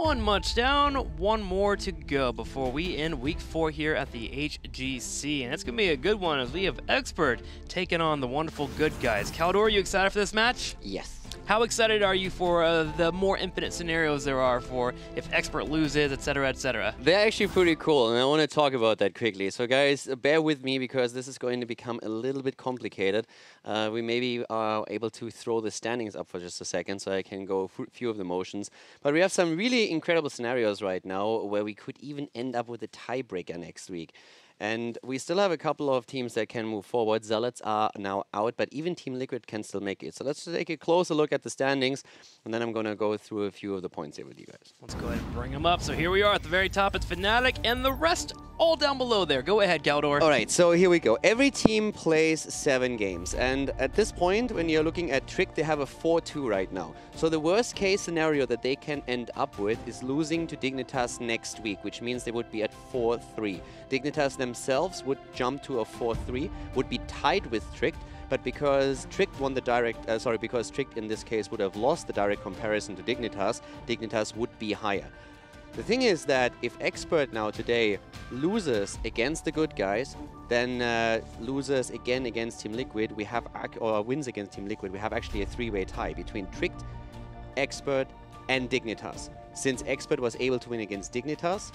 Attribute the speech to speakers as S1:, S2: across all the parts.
S1: One much down, one more to go before we end week 4 here at the HGC. And it's going to be a good one as we have Expert taking on the wonderful Good Guys. Caldor, are you excited for this match?
S2: Yes.
S1: How excited are you for the more infinite scenarios there are for if Expert loses, etc., etc.?
S2: They're actually pretty cool, and I want to talk about that quickly. So guys, bear with me because this is going to become a little bit complicated. We maybe are able to throw the standings up for just a second so I can go through a few of the motions. But we have some really incredible scenarios right now where we could even end up with a tiebreaker next week. And we still have a couple of teams that can move forward. Zealots are now out, but even Team Liquid can still make it. So let's take a closer look at the standings, and then I'm going to go through a few of the points here with you guys.
S1: Let's go ahead and bring them up. So here we are at the very top. It's Fnatic, and the rest all down below there. Go ahead, Caldor.
S2: All right, so here we go. Every team plays 7 games, and at this point, when you're looking at Trick, they have a 4-2 right now. So the worst case scenario that they can end up with is losing to Dignitas next week, which means they would be at 4-3. Dignitas themselves would jump to a 4-3, would be tied with Trick, but because Trick won the direct, because Trick in this case would have lost the direct comparison to Dignitas, Dignitas would be higher. The thing is that if Expert now today loses against the Good Guys, then loses again against Team Liquid, we have, or wins against Team Liquid, we have actually a 3-way tie between Tricked, Expert, and Dignitas. Since Expert was able to win against Dignitas,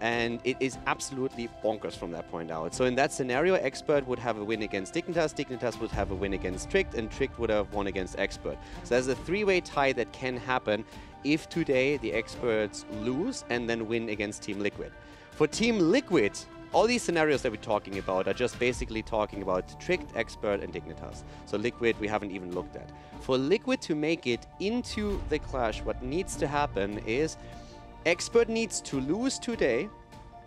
S2: and it is absolutely bonkers from that point out. So in that scenario, Expert would have a win against Dignitas, Dignitas would have a win against Tricked, and Tricked would have won against Expert. So there's a 3-way tie that can happen if today the Experts lose and then win against Team Liquid. For Team Liquid, all these scenarios that we're talking about are just basically talking about Tricked, Expert, and Dignitas. So Liquid, we haven't even looked at. For Liquid to make it into the clash, what needs to happen is Expert needs to lose today,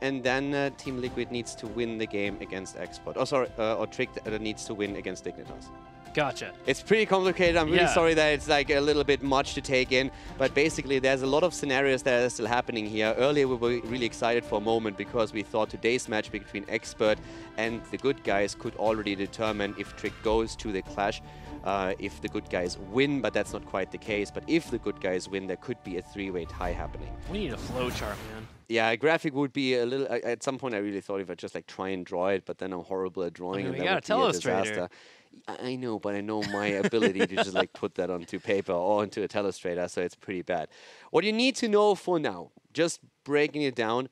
S2: and then Team Liquid needs to win the game against Expert. Or Tricked needs to win against Dignitas.
S1: Gotcha.
S2: It's pretty complicated. I'm really sorry that it's like a little bit much to take in, but basically there's a lot of scenarios that are still happening here. Earlier we were really excited for a moment because we thought today's match between Expert and the Good Guys could already determine if Trick goes to the clash, if the Good Guys win, but that's not quite the case. But if the Good Guys win, there could be a 3-way tie happening.
S1: We need a flowchart, man.
S2: Yeah, a graphic would be a little... at some point I really thought if I just like try and draw it, but then I'm horrible at drawing, and that would be a disaster. I know, but I know my ability to just like put that onto paper or onto a telestrator, so it's pretty bad. What you need to know for now, just breaking it down,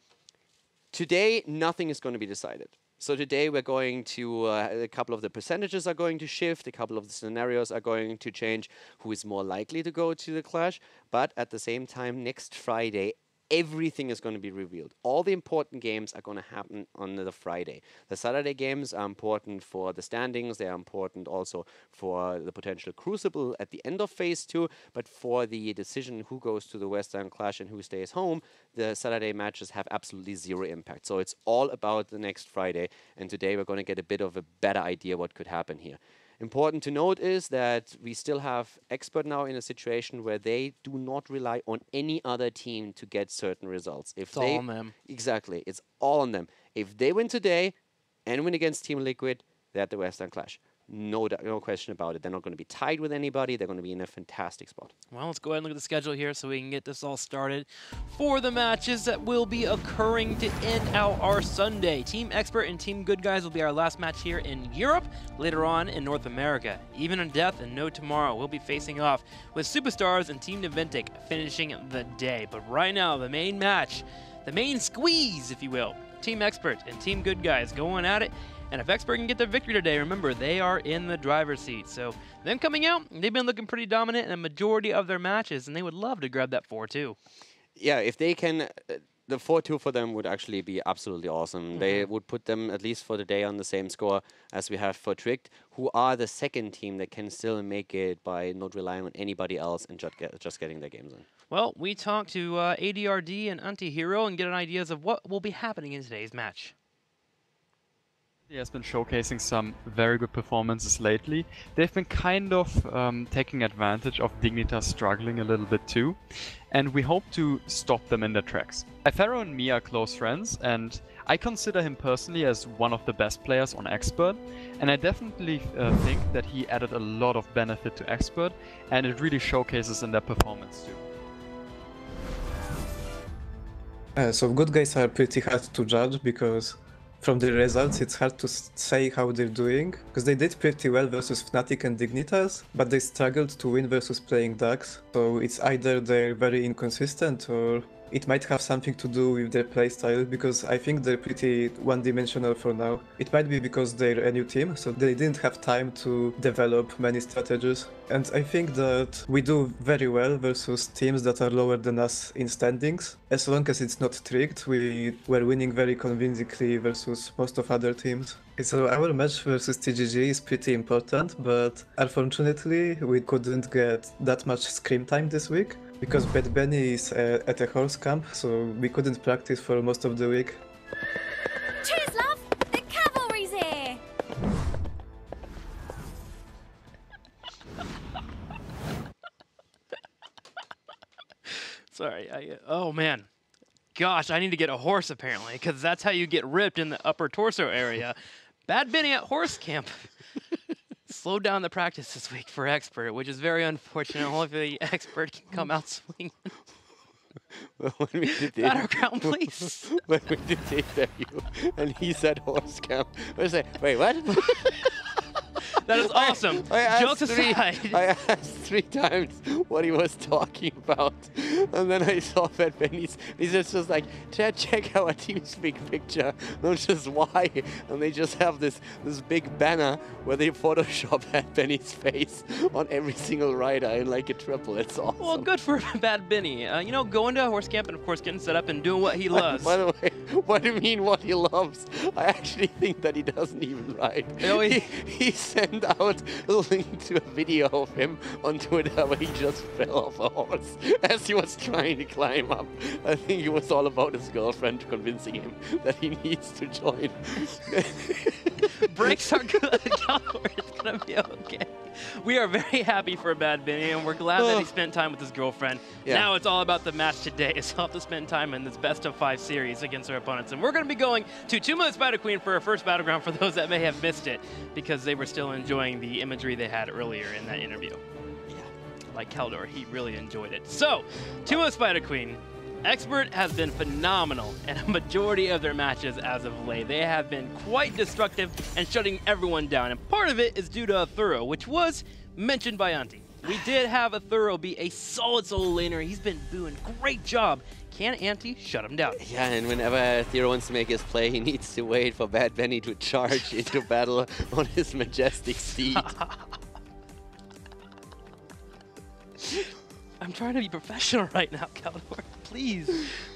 S2: today nothing is going to be decided. So today we're going to, a couple of the percentages are going to shift, a couple of the scenarios are going to change, who is more likely to go to the clash, but at the same time next Friday, everything is going to be revealed. All the important games are going to happen on the Friday. The Saturday games are important for the standings. They are important also for the potential crucible at the end of Phase 2. But for the decision who goes to the Western Clash and who stays home, the Saturday matches have absolutely zero impact. So it's all about the next Friday. And today we're going to get a bit of a better idea what could happen here. Important to note is that we still have Expert now in a situation where they do not rely on any other team to get certain results.
S1: It's all on them.
S2: Exactly. It's all on them. If they win today and win against Team Liquid, they're at the Western Clash. No question about it. They're not going to be tied with anybody. They're going to be in a fantastic spot.
S1: Well, let's go ahead and look at the schedule here so we can get this all started for the matches that will be occurring to end out our Sunday. Team Expert and Team Good Guys will be our last match here in Europe, later on in North America. Even in Death and No Tomorrow will be facing off with Superstars and Team Naventic finishing the day. But right now, the main match, the main squeeze, if you will, Team Expert and Team Good Guys going at it. And if Expert can get the victory today, remember, they are in the driver's seat. So them coming out, they've been looking pretty dominant in a majority of their matches, and they would love to grab that 4-2.
S2: Yeah, if they can, the 4-2 for them would actually be absolutely awesome. They would put them, at least for the day, on the same score as we have for Tricked, who are the second team that can still make it by not relying on anybody else and just getting their games in.
S1: Well, we talked to ADRD and Antihero and get an ideas of what will be happening in today's match.
S3: He has been showcasing some very good performances lately. They've been kind of taking advantage of Dignitas struggling a little bit too, and we hope to stop them in their tracks. Ifero and me are close friends, and I consider him personally as one of the best players on Expert, and I definitely think that he added a lot of benefit to Expert, and it really showcases in their performance too.
S4: So good guys are pretty hard to judge because from the results it's hard to say how they're doing, because they did pretty well versus Fnatic and Dignitas, but they struggled to win versus playing Ducks. So it's either they're very inconsistent or it might have something to do with their playstyle, because I think they're pretty one-dimensional for now. It might be because they're a new team, so they didn't have time to develop many strategies. And I think that we do very well versus teams that are lower than us in standings. As long as it's not tricked, we were winning very convincingly versus most of other teams. So our match versus TGG is pretty important, but unfortunately we couldn't get that much scrim time this week because Bad Benny is at a horse camp, so we couldn't practice for most of the week.
S5: Cheers, love! The cavalry's here!
S1: Sorry, oh man. Gosh, I need to get a horse apparently, because that's how you get ripped in the upper torso area. Bad Benny at horse camp. Slowed down the practice this week for Expert, which is very unfortunate. Hopefully Expert can come out swinging.
S2: Well, when we did
S1: Battleground, please.
S2: When we did the interview, and he said horse camp, I was like, wait, what?
S1: That is awesome. Jokes aside.
S2: I asked 3 times what he was talking about, and then I saw that Benny's. He's just like, check our TeamSpeak picture. And I'm just why, and they just have this big banner where they Photoshop that Benny's face on every single rider in like a triple. It's awesome.
S1: Well, good for Bad Benny. You know, going to a horse camp and of course getting set up and doing what he loves.
S2: By the way, what do you mean what he loves? I actually think that he doesn't even ride.
S1: No,
S2: he sent out a link to a video of him on Twitter where he just fell off a horse as he was trying to climb up. I think it was all about his girlfriend convincing him that he needs to join.
S1: Breaks are good. It's gonna be okay. We are very happy for Bad Benny, and we're glad that he spent time with his girlfriend.
S2: Yeah.
S1: Now it's all about the match today. So we'll have to spend time in this best of 5 series against our opponents. And we're going to be going to 2 Minute Spider Queen for our first Battleground for those that may have missed it, because they were still enjoying the imagery they had earlier in that interview.
S2: Yeah.
S1: Like Keldor, he really enjoyed it. So, 2 Minute Spider Queen. Expert has been phenomenal in a majority of their matches as of late. They have been quite destructive and shutting everyone down, and part of it is due to a Thorough, which was mentioned by Auntie. We did have a Thorough be a solid solo laner. He's been doing a great job. Can Auntie shut him down?
S2: Yeah, and whenever Thero wants to make his play, he needs to wait for Bad Benny to charge into battle on his majestic steed.
S1: I'm trying to be professional right now, Keldor. Please,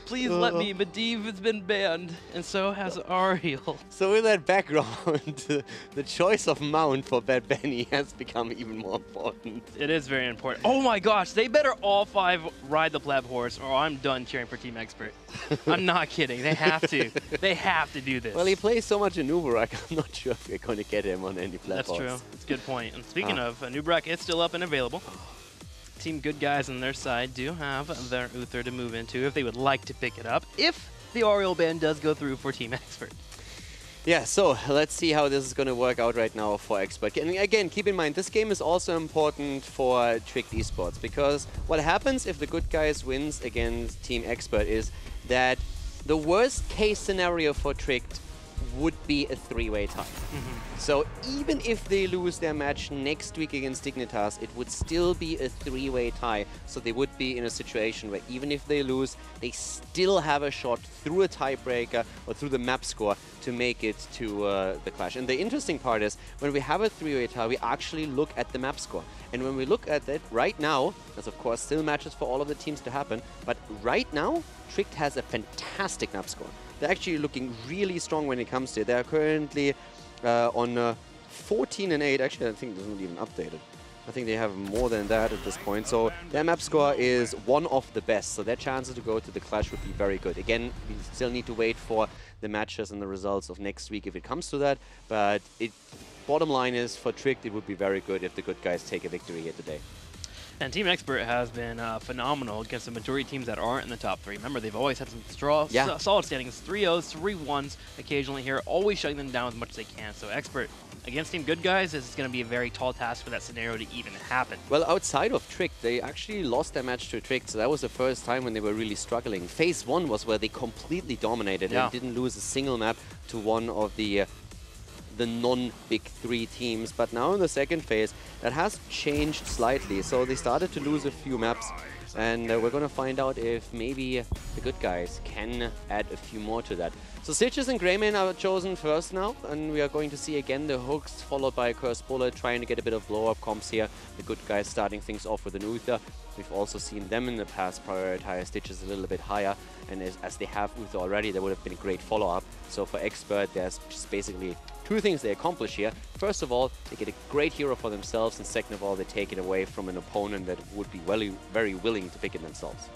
S1: please let me. Medivh has been banned, and so has Ariel.
S2: So with that background, the choice of mount for Bad Benny has become even more important.
S1: It is very important. Oh my gosh, they better all 5 ride the pleb horse, or I'm done cheering for Team Expert. I'm not kidding. They have to. They have to do this.
S2: Well, he plays so much Anubarak, I'm not sure if we're going to get him on any pleb
S1: That's
S2: horse.
S1: true. That's a good point. And speaking of, Anubarak is still up and available. Team Good Guys on their side do have their Uther to move into if they would like to pick it up, if the Oriole ban does go through for Team Expert.
S2: Yeah, so let's see how this is going to work out right now for Expert. And again, keep in mind, this game is also important for Tricked Esports, because what happens if the Good Guys wins against Team Expert is that the worst case scenario for Tricked would be a 3-way tie. So even if they lose their match next week against Dignitas, it would still be a 3-way tie. So they would be in a situation where even if they lose, they still have a shot through a tiebreaker or through the map score to make it to the clash. And the interesting part is, when we have a 3-way tie, we actually look at the map score. And when we look at it right now, there's of course still matches for all of the teams to happen, but right now, Tricked has a fantastic map score. They're actually looking really strong when it comes to it. They're currently on 14 and 8. Actually, I think it's not even updated. I think they have more than that at this point. So their map score is one of the best. So their chances to go to the clash would be very good. Again, we still need to wait for the matches and the results of next week if it comes to that. But bottom line is, for Tricked, it would be very good if the Good Guys take a victory here today.
S1: And Team Expert has been phenomenal against the majority of teams that aren't in the top 3. Remember, they've always had some solid standings, 3-0s, 3-1s occasionally here, always shutting them down as much as they can. So Expert against Team Good Guys is going to be a very tall task for that scenario to even happen.
S2: Well, outside of Trick, they actually lost their match to Trick, so that was the first time when they were really struggling. Phase 1 was where they completely dominated and didn't lose a single map to one of the non-big 3 teams, but now in the second phase that has changed slightly, so they started to lose a few maps, and we're gonna find out if maybe the Good Guys can add a few more to that. So Stitches and Greymane are chosen first now, and we are going to see again the hooks followed by a Cursed Bullet, trying to get a bit of blow-up comps here. The Good Guys starting things off with an Uther. We've also seen them in the past prioritize Stitches a little bit higher, and as they have Uther already, there would have been a great follow-up. So for Expert, there's just basically 2 things they accomplish here. First of all, they get a great hero for themselves, and second of all, they take it away from an opponent that would be very willing to pick it themselves.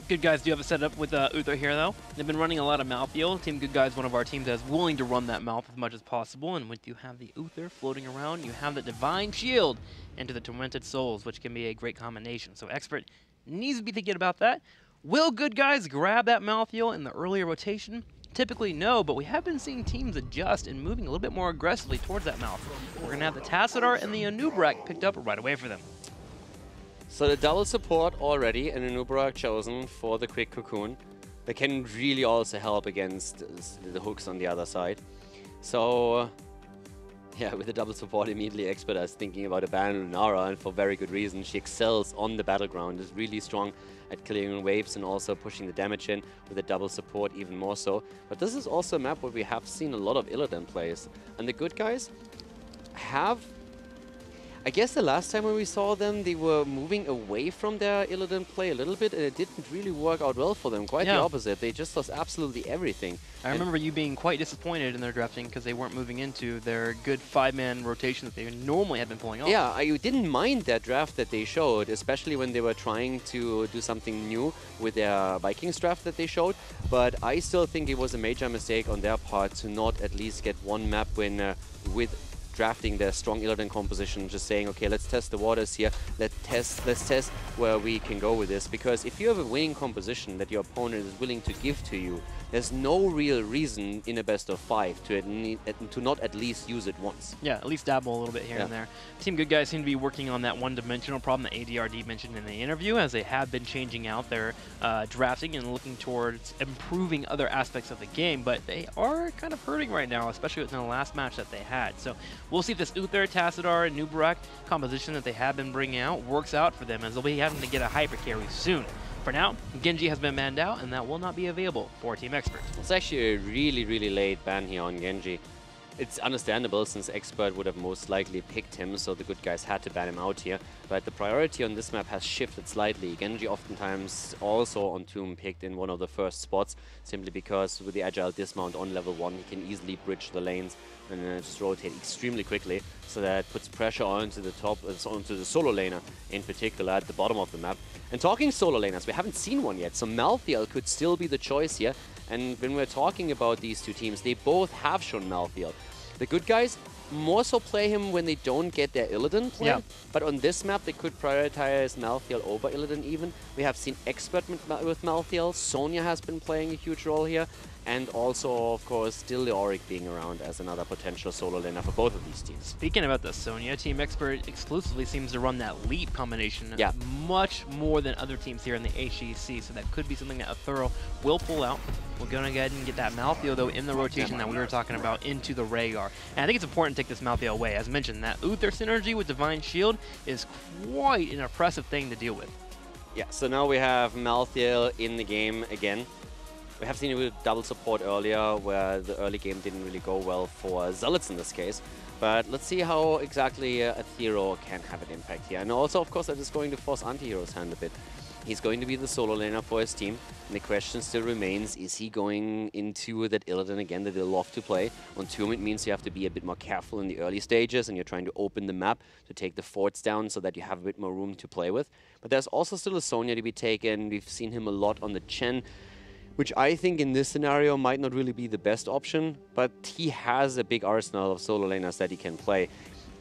S1: Good Guys do have a setup with Uther here, though. They've been running a lot of Malthael. Team Good Guys, one of our teams that's willing to run that Malth as much as possible, and with you have the Uther floating around, you have the Divine Shield into the Tormented Souls, which can be a great combination. So Expert needs to be thinking about that. Will Good Guys grab that Malthael in the earlier rotation? Typically no, but we have been seeing teams adjust and moving a little bit more aggressively towards that Malth. We're going to have the Tassadar and the Anubrak picked up right away for them.
S2: So the double support already, and Anubrak chosen for the quick cocoon. That can really also help against the hooks on the other side. So yeah, with the double support, immediately Expert is thinking about a ban on Lunara, and for very good reason. She excels on the battleground, is really strong at clearing waves and also pushing the damage in with the double support even more so. But this is also a map where we have seen a lot of Illidan plays. And the Good Guys have... I guess the last time when we saw them, they were moving away from their Illidan play a little bit, and it didn't really work out well for them. Quite the opposite. They just lost absolutely everything.
S1: I remember you being quite disappointed in their drafting because they weren't moving into their good 5-man rotation that they normally had been pulling off.
S2: Yeah, I didn't mind that draft that they showed, especially when they were trying to do something new with their Vikings draft that they showed. But I still think it was a major mistake on their part to not at least get one map win with drafting their strong Illidan composition, just saying, okay, let's test the waters here, let's test where we can go with this. Because if you have a winning composition that your opponent is willing to give to you, there's no real reason in a best of 5 to not at least use it once.
S1: Yeah, at least dabble a little bit here and there. Team Good Guys seem to be working on that one-dimensional problem that ADRD mentioned in the interview, as they have been changing out their drafting and looking towards improving other aspects of the game, but they are kind of hurting right now, especially within the last match that they had. So we'll see if this Uther, Tassadar, and Nubrak composition that they have been bringing out works out for them, as they'll be having to get a hyper carry soon. For now, Genji has been banned out, and that will not be available for Team Expert.
S2: It's actually a really late ban here on Genji. It's understandable, since Expert would have most likely picked him, so the Good Guys had to ban him out here. But the priority on this map has shifted slightly. Genji oftentimes also on Tomb picked in one of the first spots, simply because with the Agile Dismount on level 1, he can easily bridge the lanes and just rotate extremely quickly, so that puts pressure onto the top, onto the solo laner in particular at the bottom of the map. And talking solo laners, we haven't seen one yet, so Malthael could still be the choice here. And when we're talking about these two teams, they both have shown Malthael. The Good Guys more so play him when they don't get their Illidan play, but on this map they could prioritize Malthael over Illidan even. We have seen Expert with Malthael, Sonya has been playing a huge role here, and also, of course, still the Auric being around as another potential solo laner for both of these teams.
S1: Speaking about the Sonya, Team Expert exclusively seems to run that leap combination much more than other teams here in the HGC, so that could be something that a Thorough will pull out. We're going to go ahead and get that Malthael, though, in the rotation that we were talking about into the Rhaegar. And I think it's important to take this Malthael away. As mentioned, that Uther synergy with Divine Shield is quite an impressive thing to deal with.
S2: Yeah, so now we have Malthael in the game again. We have seen it with double support earlier, where the early game didn't really go well for Zealots in this case. But let's see how exactly a hero can have an impact here. And also, of course, that is going to force Antihero's hand a bit. He's going to be the solo laner for his team, and the question still remains, is he going into that Illidan again that they love to play? On Tomb, it means you have to be a bit more careful in the early stages, and you're trying to open the map to take the forts down so that you have a bit more room to play with. But there's also still a Sonya to be taken. We've seen him a lot on the Chen, which I think in this scenario might not really be the best option, but he has a big arsenal of solo laners that he can play.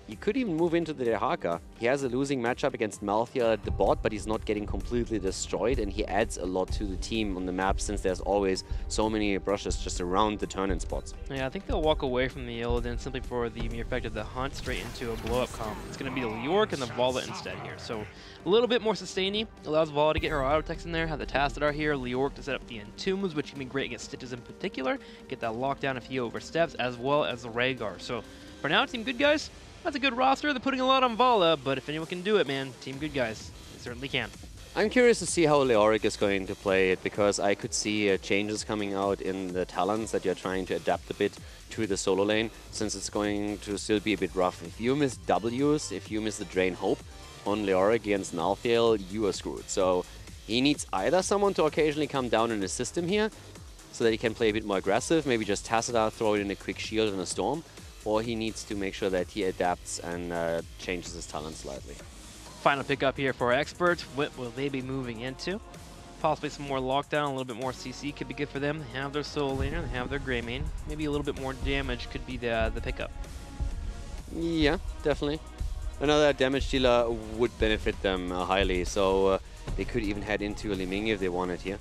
S2: he could even move into the Dehaka. He has a losing matchup against Malthea at the bot, but he's not getting completely destroyed, and he adds a lot to the team on the map since there's always so many brushes just around the turn-in spots.
S1: Yeah, I think they'll walk away from the Illidan simply for the mere effect of the hunt straight into a blow-up comp. It's going to be the Leoric and the Vala instead here. So a little bit more sustainy. Allows Vala to get her auto text in there, have the Tacitar here, Leoric to set up the Entombs, which can be great against Stitches in particular. Get that lockdown if he oversteps, as well as the Rhaegar. So for now, Team Good Guys, that's a good roster. They're putting a lot on Vala, but if anyone can do it, man, Team Good Guys, they certainly can.
S2: I'm curious to see how Leoric is going to play it, because I could see changes coming out in the talents that you're trying to adapt a bit to the solo lane, since it's going to still be a bit rough. If you miss Ws, if you miss the Drain Hope on Leoric against Malthael, you are screwed. So he needs either someone to occasionally come down in his system here, so that he can play a bit more aggressive, maybe just Tacitar, throw it in a quick shield and a storm, or he needs to make sure that he adapts and changes his talent slightly.
S1: Final pickup here for Expert. What will they be moving into? Possibly some more lockdown, a little bit more CC could be good for them. They have their solo laner, they have their Greymane. Maybe a little bit more damage could be the pickup.
S2: Yeah, definitely. Another damage dealer would benefit them highly, so they could even head into a Liming if they wanted here.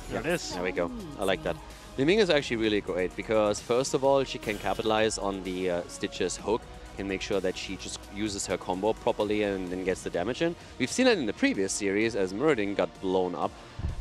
S1: There it is.
S2: There we go. I like that. Liming is actually really great because, first of all, she can capitalize on the Stitches hook and make sure that she just uses her combo properly and then gets the damage in. We've seen it in the previous series as Muradin got blown up,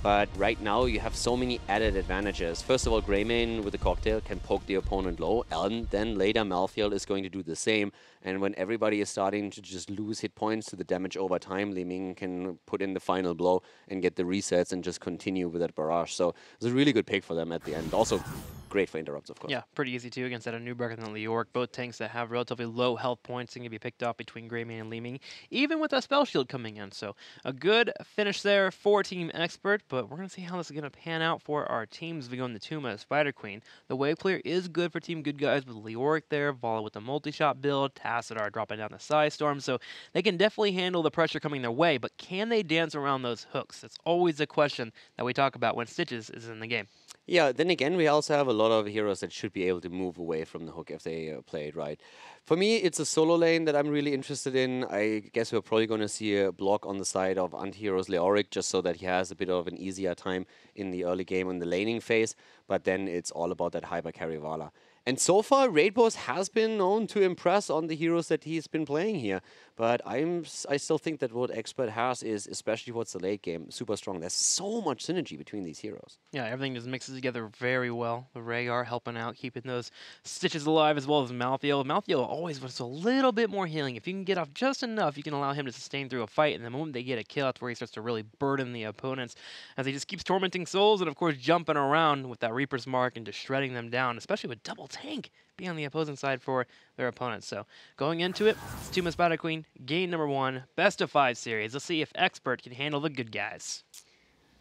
S2: but right now you have so many added advantages. First of all, Greymane with the cocktail can poke the opponent low, and then later Malthael is going to do the same. And when everybody is starting to just lose hit points to the damage over time, Liming can put in the final blow and get the resets and just continue with that barrage. So it's a really good pick for them at the end. Also great for interrupts, of course.
S1: Yeah, pretty easy too against that Newberg and Leoric. Both tanks that have relatively low health points and can be picked up between Greymane and Liming, even with a spell shield coming in. So a good finish there for Team Expert, but we're going to see how this is going to pan out for our teams. We go into Tuma, Spider Queen. The wave clear is good for Team Good Guys with Leoric there, Vala with the multi-shot build, Tacitar dropping down the side storm, so they can definitely handle the pressure coming their way, but can they dance around those hooks? That's always a question that we talk about when Stitches is in the game.
S2: Yeah, then again, we also have a lot of heroes that should be able to move away from the hook if they play it right. For me, it's a solo lane that I'm really interested in. I guess we're probably going to see a block on the side of anti-heroes Leoric, just so that he has a bit of an easier time in the early game in the laning phase, but then it's all about that hyper carry Vala. And so far, Raid Boss has been known to impress on the heroes that he's been playing here. But I still think that what Expert has is, especially what's the late game, super strong. There's so much synergy between these heroes.
S1: Yeah, everything just mixes together very well. The Rhaegar helping out, keeping those Stitches alive, as well as Malthael. Malthael always wants a little bit more healing. If you can get off just enough, you can allow him to sustain through a fight. And the moment they get a kill, that's where he starts to really burden the opponents, as he just keeps tormenting souls and, of course, jumping around with that Reaper's Mark and just shredding them down, especially with double tank being on the opposing side for their opponents. So going into it, it's Tuma Spider Queen, game number 1, best of 5 series. Let's see if Expert can handle the good guys.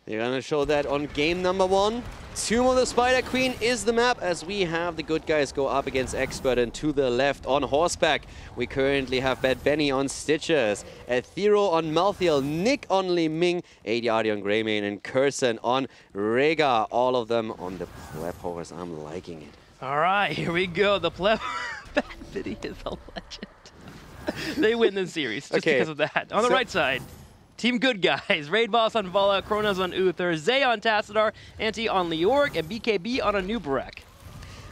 S2: They're going to show that on game number 1. Tuma the Spider Queen is the map, as we have the good guys go up against Expert, and to the left on horseback, we currently have Bad Benny on Stitches, Aethero on Malthael, Nick on Liming, Adiardi on Greymane, and Curson on Rhaegar. All of them on the pleb horse. I'm liking it.
S1: All right, here we go. The pleb Bad Benny is a legend. They win this series just because of that. On the right side, Team Good Guys. Raid Boss on Vala, Kronos on Uther, Zay on Tacitar, Anti on Leoric, and BKB on a Nubarek.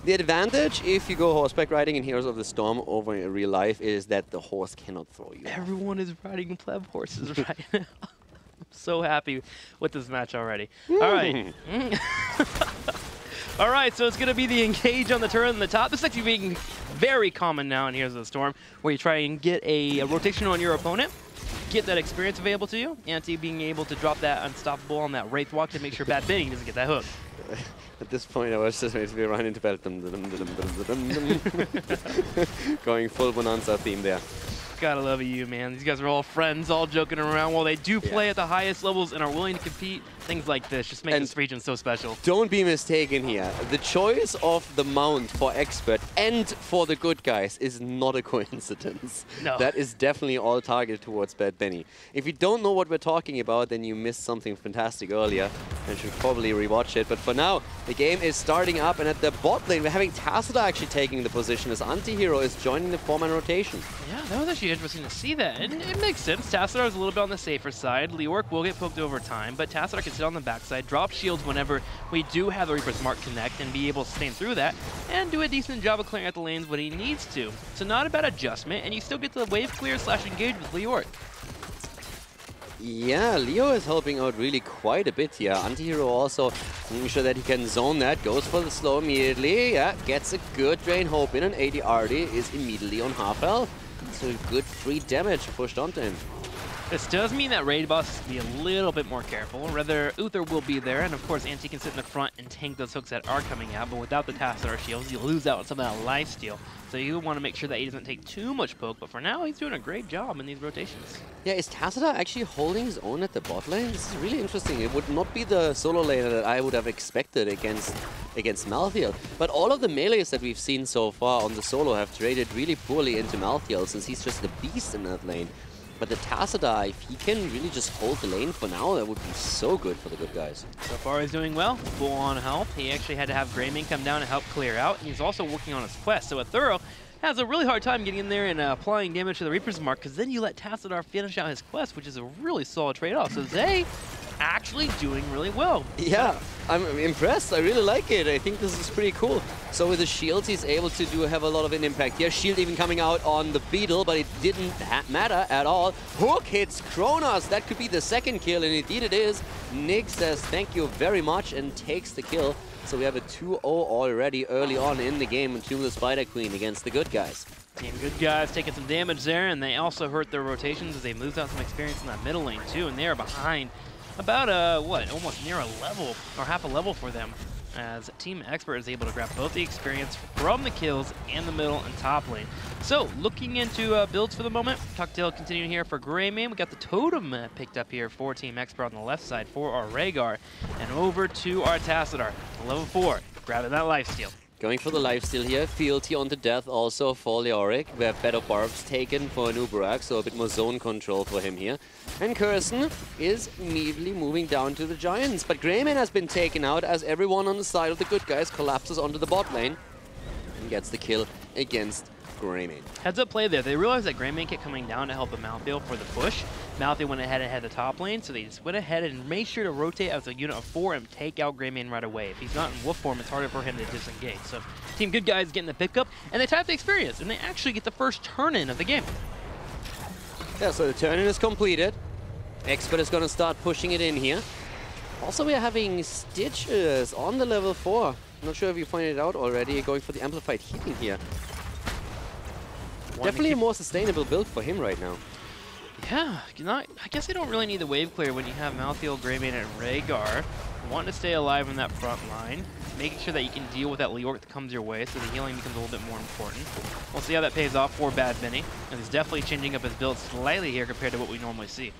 S2: The advantage, if you go horseback riding in Heroes of the Storm over in real life, is that the horse cannot throw you.
S1: Everyone is riding pleb horses right now. I'm so happy with this match already. All right. All right, so it's going to be the engage on the turret on the top. This is actually being very common now in Heroes of the Storm, where you try and get a rotation on your opponent, get that experience available to you, Anti being able to drop that unstoppable on that Wraith Walk to make sure Bad Benny doesn't get that hook.
S2: At this point, I was just ready to be running into battle. Going full Bonanza theme there.
S1: Gotta love you, man. These guys are all friends, all joking around. While they do play at the highest levels and are willing to compete, Things like this just make
S2: And
S1: this region so special.
S2: don't be mistaken here. The choice of the mount for Expert and for the good guys is not a coincidence.
S1: No.
S2: That is definitely all targeted towards Bad Benny. If you don't know what we're talking about, then you missed something fantastic earlier and should probably rewatch it. But for now, the game is starting up, and at the bot lane, we're having Tacita actually taking the position as Antihero is joining the 4-man rotation.
S1: Yeah, that was actually interesting to see that. And it makes sense. Tacita is a little bit on the safer side. Leoric will get poked over time, but Tacita can sit on the backside, drop shields whenever we do have the Reaper's Mark connect, and be able to sustain through that, and do a decent job of clearing out the lanes when he needs to. So not a bad adjustment, and you still get the wave clear / engage with Leoric.
S2: Yeah, Leo is helping out really quite a bit here. Antihero also making sure that he can zone that, goes for the slow immediately, yeah, gets a good drain hope in, and AD is immediately on half health. So good free damage pushed onto him.
S1: This does mean that raid boss has to be a little bit more careful. Rather, Uther will be there, and of course, Anti can sit in the front and tank those hooks that are coming out, but without the Tacita shields, you lose out on some of that lifesteal. So you want to make sure that he doesn't take too much poke, but for now, he's doing a great job in these rotations.
S2: Yeah, is Tacita actually holding his own at the bot lane? This is really interesting. It would not be the solo laner that I would have expected against Malthael. But all of the melees that we've seen so far on the solo have traded really poorly into Malthael, since he's just a beast in that lane. But the Tacita, if he can really just hold the lane for now, that would be so good for the good guys.
S1: So far, he's doing well. Full on health. He actually had to have Greymane come down and help clear out. And he's also working on his quest. So a Thorough has a really hard time getting in there and applying damage to the Reaper's Mark, because then you let Tacita finish out his quest, which is a really solid trade-off. So Zay actually doing really well.
S2: Yeah, I'm impressed. I really like it. I think this is pretty cool. So with the shields, he's able to have a lot of an impact here. Shield even coming out on the Beetle, but it didn't matter at all. Hook hits Kronos. That could be the second kill, and indeed it is. Nick says thank you very much and takes the kill. So we have a 2-0 already early on in the game in Tomb of the Spider Queen against the good guys.
S1: Team Good Guys taking some damage there, and they also hurt their rotations as they moved out some experience in that middle lane too, and they are behind about almost near a level, or half a level for them, as Team Expert is able to grab both the experience from the kills and the middle and top lane. So, looking into builds for the moment, Tucktail continuing here for Greymane. We got the Totem picked up here for Team Expert on the left side for our Rhaegar, and over to our Tacita, level 4, grabbing that lifesteal.
S2: Going for the lifesteal here, fealty onto death also for Leoric. We have Bed of Barbs taken for an Uberak, so a bit more zone control for him here. And Curson is immediately moving down to the Giants, but Greymane has been taken out as everyone on the side of the good guys collapses onto the bot lane and gets the kill against Greymane.
S1: Heads up play there. They realized that Greymane kept coming down to help the Malthael for the push. Malthael went ahead and had the top lane, so they just went ahead and made sure to rotate as a unit of 4 and take out Greymane right away. If he's not in wolf form, it's harder for him to disengage. So Team Good Guys getting the pickup, and they tap the experience, and they actually get the first turn-in of the game.
S2: Yeah, so the turn-in is completed. Expert is going to start pushing it in here. Also, we are having Stitches on the level 4. I'm not sure if you pointed it out already, going for the amplified healing here. Definitely a more sustainable build for him right now.
S1: Yeah, I guess you don't really need the wave clear when you have Malthael, Greymane, and Rhaegar. Wanting to stay alive in that front line, making sure that you can deal with that Leoric that comes your way, so the healing becomes a little bit more important. We'll see how that pays off for Bad Benny, and he's definitely changing up his build slightly here compared to what we normally see.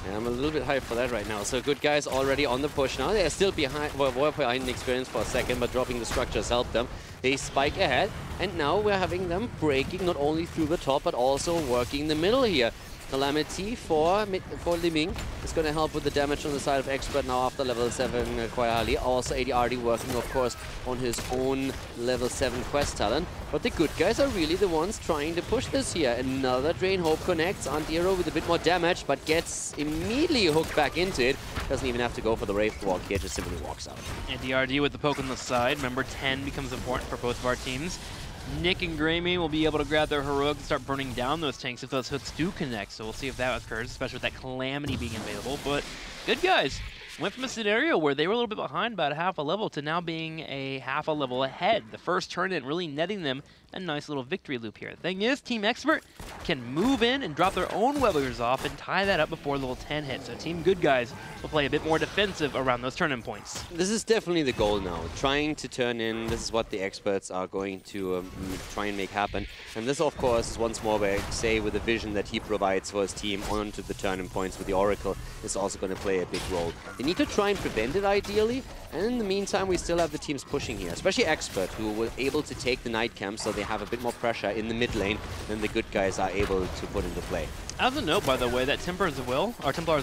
S2: Yeah, I'm a little bit hyped for that right now. So good guys already on the push now. They're still behind, well, were behind the experience for a second, but dropping the structures helped them. They spike ahead, and now we're having them breaking not only through the top, but also working the middle here. Calamity for Liming is going to help with the damage on the side of Expert now after level 7 Quayali. Also ADRD working, of course, on his own level 7 quest talent. But the good guys are really the ones trying to push this here. Another Drain Hope connects. Antihero with a bit more damage, but gets immediately hooked back into it. Doesn't even have to go for the Wraith Walk here, just simply walks out.
S1: And DRD with the poke on the side. Remember, 10 becomes important for both of our teams. Nick and Greymane will be able to grab their heroic and start burning down those tanks if those hooks do connect. So we'll see if that occurs, especially with that Calamity being available. But good guys went from a scenario where they were a little bit behind about a half a level to now being a half a level ahead. The first turn-in really netting them a nice little victory loop here. The thing is, Team Expert can move in and drop their own Weathers off and tie that up before level 10 hits. So Team Good Guys will play a bit more defensive around those turn-in points.
S2: This is definitely the goal now. Trying to turn in, this is what the experts are going to try and make happen. And this, of course, is once more where Say, with the vision that he provides for his team onto the turn-in points with the Oracle, is also going to play a big role. They need to try and prevent it ideally, and in the meantime we still have the teams pushing here, especially Expert, who were able to take the night camp, so they have a bit more pressure in the mid lane than the Good Guys are able to put into play.
S1: As a note, by the way, that Templar's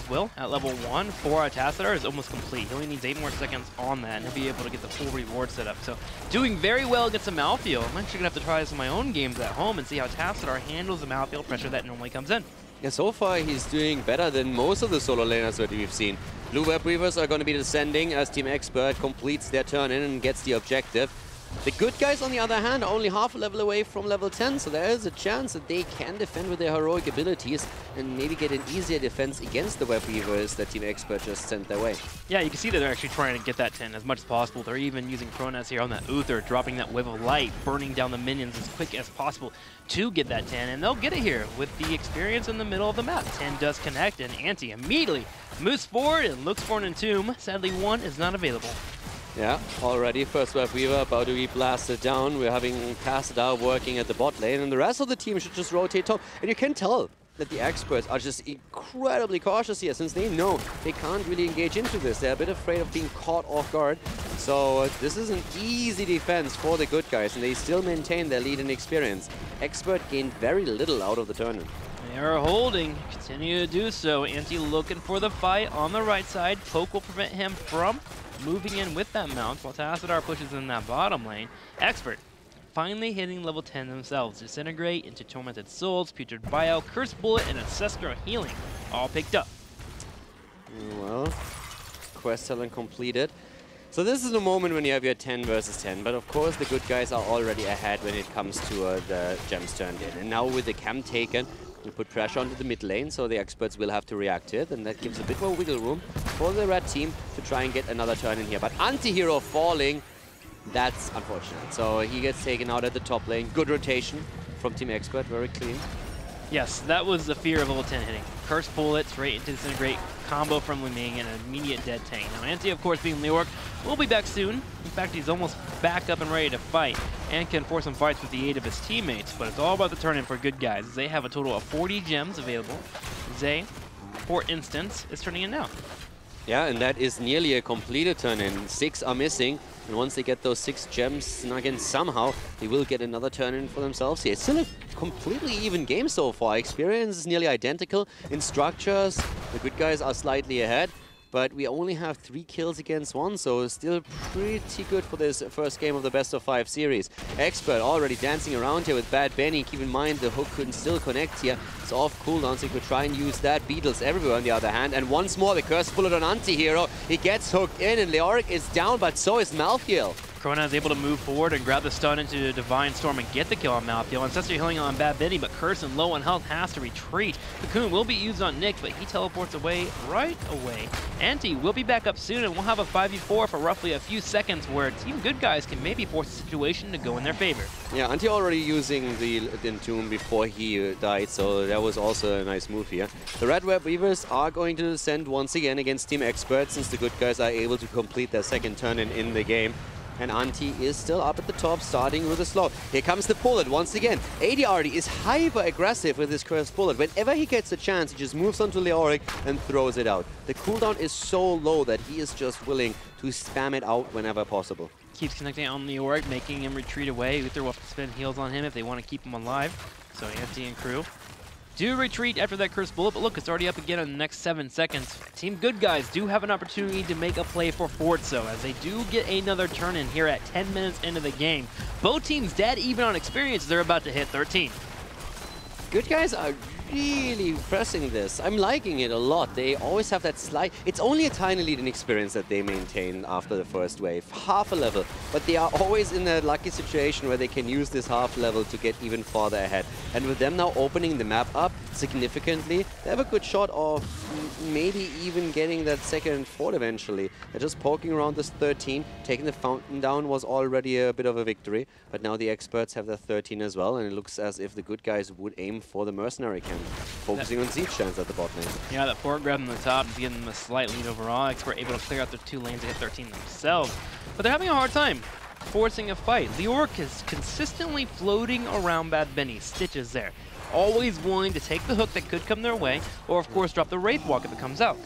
S1: Will at level 1 for Tassadar is almost complete. He only needs 8 more seconds on that, and he'll be able to get the full reward set up. So, doing very well against the Malfield. I'm actually going to have to try this in my own games at home and see how Tassadar handles the Malfield pressure that normally comes in.
S2: Yeah, so far he's doing better than most of the solo laners that we've seen. Blue Web Weavers are going to be descending as Team Expert completes their turn in and gets the objective. The Good Guys, on the other hand, are only half a level away from level 10, so there is a chance that they can defend with their heroic abilities and maybe get an easier defense against the Web Weavers that Team Expert just sent their way.
S1: Yeah, you can see that they're actually trying to get that 10 as much as possible. They're even using Pronas here on that Uther, dropping that wave of light, burning down the minions as quick as possible to get that 10, and they'll get it here with the experience in the middle of the map. 10 does connect, and Anti immediately moves forward and looks for an entomb. Sadly, 1 is not available.
S2: Yeah, already first Web Weaver about to be blasted down. We're having Tassadar working at the bot lane, and the rest of the team should just rotate top. And you can tell that the experts are just incredibly cautious here, since they know they can't really engage into this. They're a bit afraid of being caught off guard. So this is an easy defense for the Good Guys, and they still maintain their lead in experience. Expert gained very little out of the tournament.
S1: They are holding, continue to do so. Anti looking for the fight on the right side. Poke will prevent him from moving in with that mount while Tassadar pushes in that bottom lane. Expert finally hitting level 10 themselves. Disintegrate into Tormented Souls, Putrid Bio, Cursed Bullet, and Ancestral Healing all picked up.
S2: Well, quest challenge completed. So this is the moment when you have your 10 versus 10, but of course the Good Guys are already ahead when it comes to the gems turned in. And now with the camp taken, we put pressure onto the mid lane, so the experts will have to react to it, and that gives a bit more wiggle room for the red team to try and get another turn in here. But Anti-Hero falling, that's unfortunate. So he gets taken out at the top lane. Good rotation from Team Expert, very clean.
S1: Yes, that was the fear of level 10 hitting. Cursed Bullet straight into Disintegrate, combo from Liming, and an immediate dead tank. Now Anti, of course, being Leoric, will be back soon. In fact, he's almost back up and ready to fight, and can force some fights with the aid of his teammates. But it's all about the turn-in for Good Guys, as they have a total of 40 gems available. Zay, for instance, is turning in now.
S2: Yeah, and that is nearly a completed turn-in. 6 are missing, and once they get those 6 gems snuck in somehow, they will get another turn-in for themselves here. It's still a completely even game so far. Experience is nearly identical. In structures, the Good Guys are slightly ahead, but we only have 3 kills against 1, so still pretty good for this first game of the best of 5 series. Expert already dancing around here with Bad Benny. Keep in mind the hook couldn't still connect here. It's off cooldown, so you could try and use that. Beetles everywhere on the other hand. And once more, the Cursed Bullet on Anti-Hero. He gets hooked in, and Leoric is down, but so is Malfield.
S1: Krona is able to move forward and grab the stun into Divine Storm and get the kill on Malfield. Ancestral Healing on Bad Benny, but Curse and low on health has to retreat. Cocoon will be used on Nick, but he teleports away right away. Anti will be back up soon, and we'll have a 5v4 for roughly a few seconds where Team Good Guys can maybe force the situation to go in their favor.
S2: Yeah, Anti already using the Entomb before he died, so that was also a nice move here. The Red Web Weavers are going to descend once again against Team Expert, since the Good Guys are able to complete their second turn in the game. And Anti is still up at the top, starting with a slow. Here comes the Bullet once again. ADRD is hyper-aggressive with his Cursed Bullet. Whenever he gets a chance, he just moves onto Leoric and throws it out. The cooldown is so low that he is just willing to spam it out whenever possible.
S1: Keeps connecting on Leoric, making him retreat away. Uther will spend heals on him if they want to keep him alive. So Anti and crew do retreat after that Cursed Bullet, but look, it's already up again in the next 7 seconds. Team Good Guys do have an opportunity to make a play for Forzo, as they do get another turn in here at 10 minutes into the game. Both teams dead even on experience. They're about to hit 13.
S2: Good Guys are really pressing this. I'm liking it a lot. They always have that slight... It's only a tiny lead in experience that they maintain after the first wave. Half a level. But they are always in a lucky situation where they can use this half level to get even farther ahead. And with them now opening the map up significantly, they have a good shot of maybe even getting that second fort eventually. They're just poking around this 13. Taking the fountain down was already a bit of a victory. But now the experts have their 13 as well. And it looks as if the good guys would aim for the mercenary camp, focusing on siege chance at the bot lane.
S1: Yeah, that fort grab on the top is giving them a slight lead overall. Expert able to clear out their 2 lanes to hit 13 themselves. But they're having a hard time forcing a fight. Leoric is consistently floating around Bad Benny. Stitches there. Always willing to take the hook that could come their way, or of course drop the Wraith Walk if it comes out.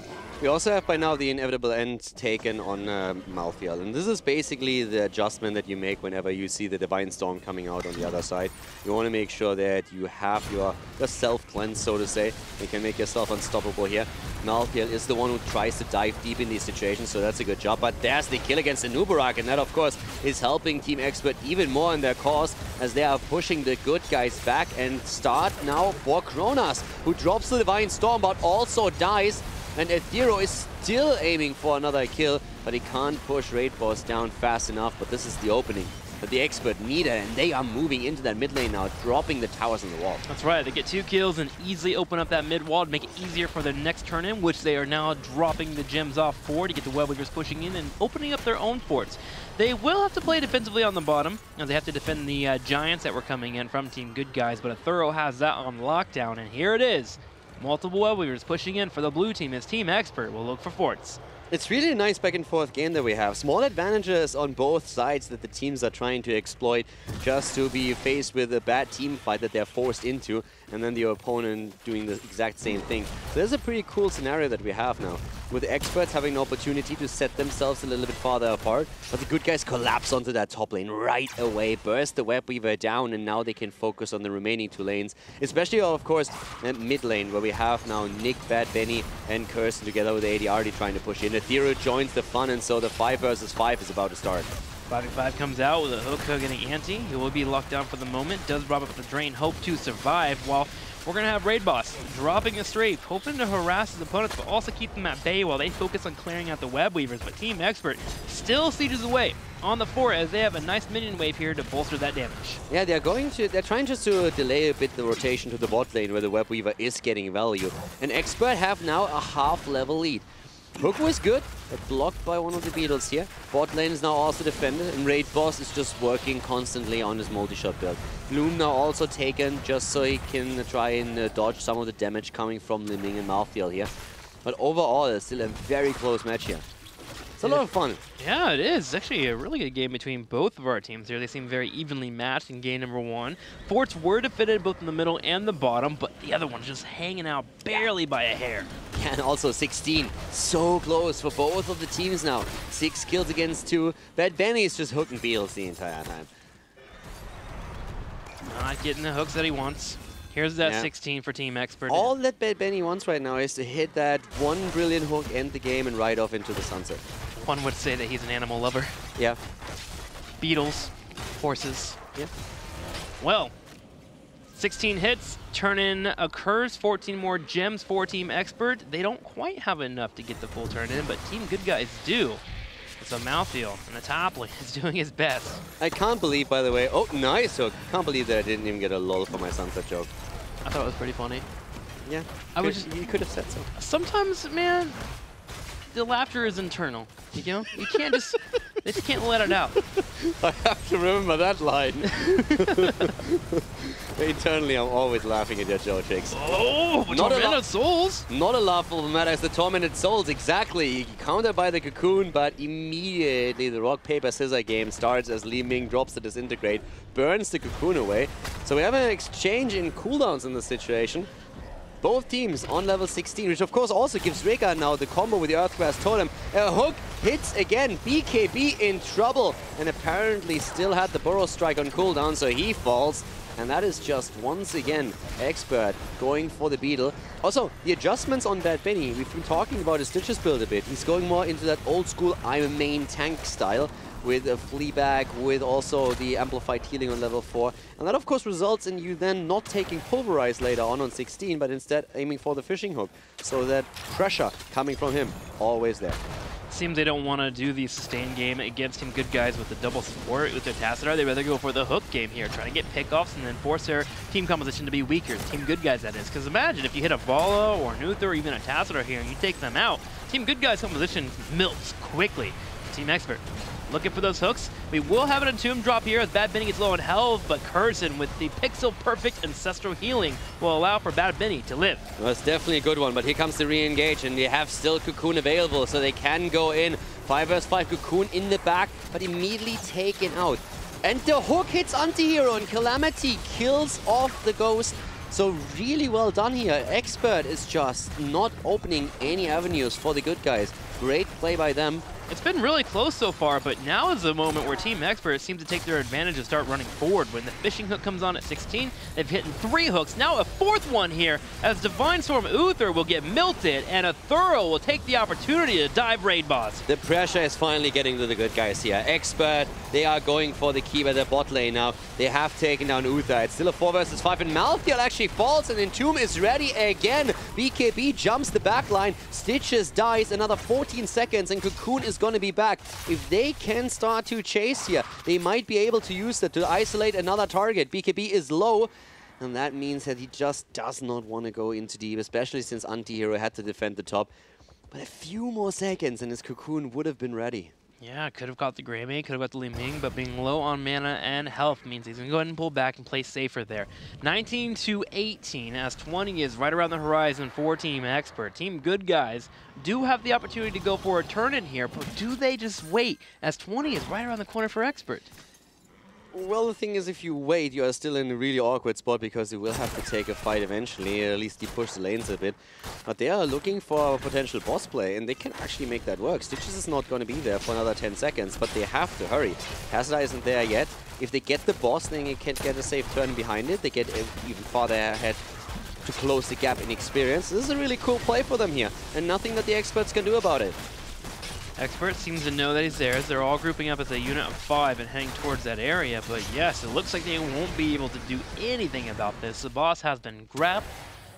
S2: We also have by now the inevitable end taken on Malthael, and this is basically the adjustment that you make whenever you see the Divine Storm coming out on the other side. You want to make sure that you have your self-cleanse, so to say. You can make yourself unstoppable here. Malthael is the one who tries to dive deep in these situations, so that's a good job. But there's the kill against the Nubarak, and that of course is helping Team Expert even more in their cause as they are pushing the good guys back and start now for Kronos, who drops the Divine Storm but also dies. And Ethereal is still aiming for another kill, but he can't push Raid Boss down fast enough. But this is the opening that the Expert needed, and they are moving into that mid lane now, dropping the towers on the wall.
S1: That's right, they get 2 kills and easily open up that mid wall to make it easier for their next turn in, which they are now dropping the gems off for to get the Web Weavers pushing in and opening up their own forts. They will have to play defensively on the bottom, and they have to defend the Giants that were coming in from Team Good Guys, but Ethereal has that on lockdown, and here it is. Multiple Web Weavers pushing in for the blue team as Team Expert will look for forts.
S2: It's really a nice back and forth game that we have. Small advantages on both sides that the teams are trying to exploit just to be faced with a bad team fight that they're forced into, and then the opponent doing the exact same thing. So there's a pretty cool scenario that we have now, with the Experts having an opportunity to set themselves a little bit farther apart, but the good guys collapse onto that top lane right away, burst the Web Weaver down, and now they can focus on the remaining 2 lanes, especially of course mid lane, where we have now Nick, Bad Benny and Kirsten together with AD already trying to push in. Ethereal joins the fun, and so the 5 versus 5 is about to start.
S1: 5v5 comes out with a hook getting anti. He will be locked down for the moment. Does drop up the drain, hope to survive, while we're going to have Raid Boss dropping a strafe, hoping to harass his opponents, but also keep them at bay while they focus on clearing out the Web Weavers. But Team Expert still sieges away on the fort as they have a nice minion wave here to bolster that damage.
S2: Yeah, they're trying just to delay a bit the rotation to the bot lane where the Web Weaver is getting value. And Expert have now a half-level lead. Hook was good, but blocked by one of the Beetles here. Bot lane is now also defended, and Raid Boss is just working constantly on his multi-shot build. Bloom now also taken just so he can try and dodge some of the damage coming from Liming and Malthael here. But overall, it's still a very close match here. It's a lot of fun.
S1: Yeah, it is. It's actually a really good game between both of our teams here. They seem very evenly matched in game number 1. Forts were defended both in the middle and the bottom, but the other one's just hanging out barely by a hair.
S2: Yeah, and also 16. So close for both of the teams now. 6 kills against 2. Bad Benny is just hooking Beetles the entire time.
S1: Not getting the hooks that he wants. Here's that 16 for Team Expert.
S2: All that Bad Benny wants right now is to hit that one brilliant hook, end the game, and ride off into the sunset.
S1: One would say that he's an animal lover.
S2: Yeah.
S1: Beetles, horses.
S2: Yeah.
S1: Well, 16 hits, turn in occurs, 14 more gems for Team Expert. They don't quite have enough to get the full turn in, but Team Good Guys do. So Malthael in the top lane is doing his best.
S2: I can't believe, by the way, oh, nice hook. Can't believe that I didn't even get a lol for my sunset joke.
S1: I thought it was pretty funny.
S2: Yeah, you could have said so.
S1: Sometimes, man, the laughter is internal. You know, you can't just, they just can't let it out.
S2: I have to remember that line. Internally, I'm always laughing at your joke, Chicks.
S1: Oh, Tormented Souls!
S2: Not a laughable matter as the Tormented Souls, exactly. Countered by the Cocoon, but immediately the rock, paper, scissors game starts as Li Ming drops the Disintegrate, burns the Cocoon away. So we have an exchange in cooldowns in this situation. Both teams on level 16, which of course also gives Rega now the combo with the Earthgrass Totem. A hook hits again, BKB in trouble, and apparently still had the Burrow Strike on cooldown, so he falls. And that is just, once again, Expert going for the Beetle. Also, the adjustments on Bad Benny, we've been talking about his Stitches build a bit. He's going more into that old school I'm a main tank style, with a Fleabag, with also the amplified healing on level 4. And that of course results in you then not taking Pulverize later on 16, but instead aiming for the fishing hook. So that pressure coming from him, always there.
S1: Seems they don't want to do the sustain game against Team Good Guys with the double support with their Tassadar. They'd rather go for the hook game here, trying to get pickoffs and then force their team composition to be weaker. Team Good Guys, that is. Because imagine if you hit a Vala or an Uther or even a Tassadar here and you take them out, Team Good Guys composition melts quickly. Team Expert looking for those hooks. We will have an Entomb drop here as Bad Benny gets low in health, but Curzon with the pixel-perfect Ancestral Healing will allow for Bad Benny to live.
S2: Well, it's definitely a good one, but here comes the re-engage, and they have still Cocoon available, so they can go in. 5 vs 5 Cocoon in the back, but immediately taken out. And the hook hits Antihero, and Calamity kills off the Ghost. So really well done here. Expert is just not opening any avenues for the Good Guys. Great play by them.
S1: It's been really close so far, but now is the moment where Team Expert seems to take their advantage and start running forward. When the fishing hook comes on at 16, they've hit 3 hooks. Now a 4th one here, as Divine Storm Uther will get melted, and a Thorough will take the opportunity to dive raid boss.
S2: The pressure is finally getting to the Good Guys here. Expert, they are going for the key by the bot lane now. They have taken down Uther. It's still a 4 vs 5, and Malthael actually falls, and Entomb is ready again. BKB jumps the backline. Stitches dies another 14 seconds, and Cocoon is going to be back. If they can start to chase here, they might be able to use that to isolate another target. BKB is low, and that means that he just does not want to go into deep, especially since Antihero had to defend the top. But a few more seconds and his Cocoon would have been ready.
S1: Yeah, could have got the Greymane, could have got the Li Ming, but being low on mana and health means he's going to go ahead and pull back and play safer there. 19 to 18, as 20 is right around the horizon for Team Expert. Team Good Guys do have the opportunity to go for a turn in here, but do they just wait, as 20 is right around the corner for Expert?
S2: Well, the thing is, if you wait, you are still in a really awkward spot because you will have to take a fight eventually. At least you push the lanes a bit. But they are looking for a potential boss play, and they can actually make that work. Stitches is not going to be there for another 10 seconds, but they have to hurry. Tassadar isn't there yet. If they get the boss, then they can get a safe turn behind it. They get even farther ahead to close the gap in experience. This is a really cool play for them here, and nothing that the Experts can do about it.
S1: Expert seems to know that he's there, as they're all grouping up as a unit of 5 and heading towards that area, but yes, it looks like they won't be able to do anything about this. The boss has been grabbed.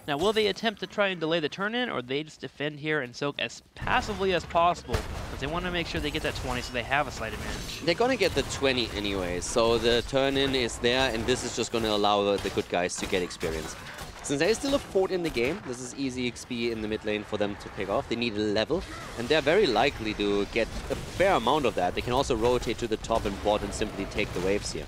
S1: Now, will they attempt to try and delay the turn-in, or they just defend here and soak as passively as possible? Because they want to make sure they get that 20 so they have a slight advantage.
S2: They're going to get the 20 anyway, so the turn-in is there, and this is just going to allow the Good Guys to get experience. Since there is still a fort in the game, this is easy XP in the mid lane for them to pick off. They need a level, and they're very likely to get a fair amount of that. They can also rotate to the top and bot and simply take the waves here.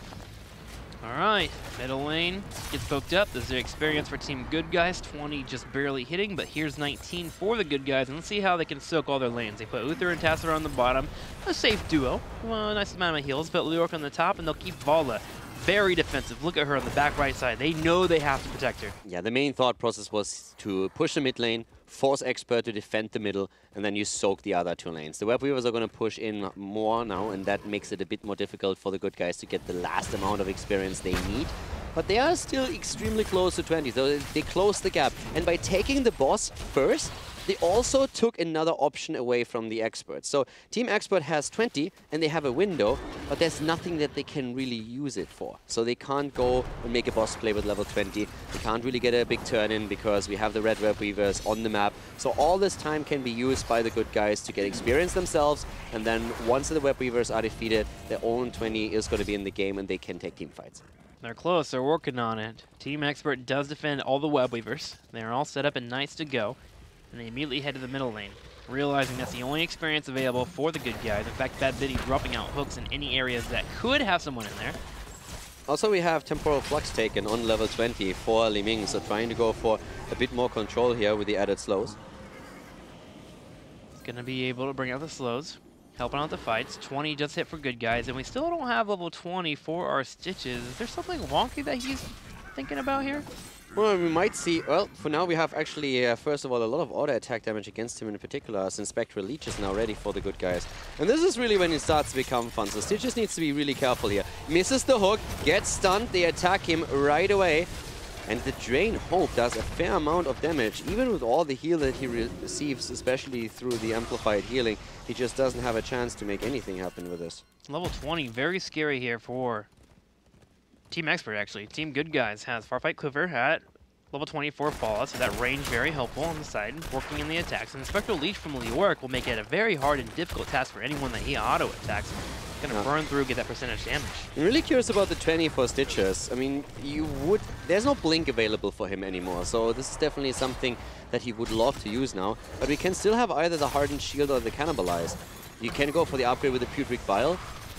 S1: Alright, middle lane gets poked up. This is their experience for Team Good Guys. 20 just barely hitting, but here's 19 for the Good Guys, and let's see how they can soak all their lanes. They put Uther and Tassadar on the bottom. A safe duo. Well, a nice amount of heals, but Leoric on the top, and they'll keep Vala. Very defensive. Look at her on the back right side. They know they have to protect her.
S2: Yeah, the main thought process was to push the mid lane, force Expert to defend the middle, and then you soak the other 2 lanes. The Web Weavers are going to push in more now, and that makes it a bit more difficult for the Good Guys to get the last amount of experience they need. But they are still extremely close to 20, so they close the gap. And by taking the boss first, they also took another option away from the Experts. So Team Expert has 20, and they have a window, but there's nothing that they can really use it for. So they can't go and make a boss play with level 20. They can't really get a big turn in because we have the Red Web Weavers on the map. So all this time can be used by the Good Guys to get experience themselves, and then once the Web Weavers are defeated, their own 20 is going to be in the game, and they can take team fights.
S1: They're close. They're working on it. Team Expert does defend all the Web Weavers. They're all set up and nice to go. And they immediately head to the middle lane, realizing that's the only experience available for the Good Guys. In fact, Bad Benny dropping out hooks in any areas that could have someone in there.
S2: Also, we have Temporal Flux taken on level 20 for Li Ming, so trying to go for a bit more control here with the added slows.
S1: It's going to be able to bring out the slows, helping out the fights. 20 just hit for Good Guys, and we still don't have level 20 for our Stitches. Is there something wonky that he's thinking about here?
S2: Well, we might see, well, for now we have actually, first of all, a lot of auto attack damage against him in particular, since Spectral Leech is now ready for the good guys. And this is really when it starts to become fun, so Stitches needs to be really careful here. Misses the hook, gets stunned, they attack him right away. And the Drain Hope does a fair amount of damage, even with all the heal that he receives, especially through the amplified healing. He just doesn't have a chance to make anything happen with this.
S1: Level 20, very scary here for Team Expert, actually. Team Good Guys has Farfight Quiver at level 24 Fallout, so that range very helpful on the side, working in the attacks. And the Spectral Leech from Leoric will make it a very hard and difficult task for anyone that he auto-attacks. Gonna burn through, get that percentage damage.
S2: I'm really curious about the 20 for Stitches. I mean, there's no Blink available for him anymore, so this is definitely something that he would love to use now. But we can still have either the Hardened Shield or the Cannibalize. You can go for the upgrade with the Putrid Vial.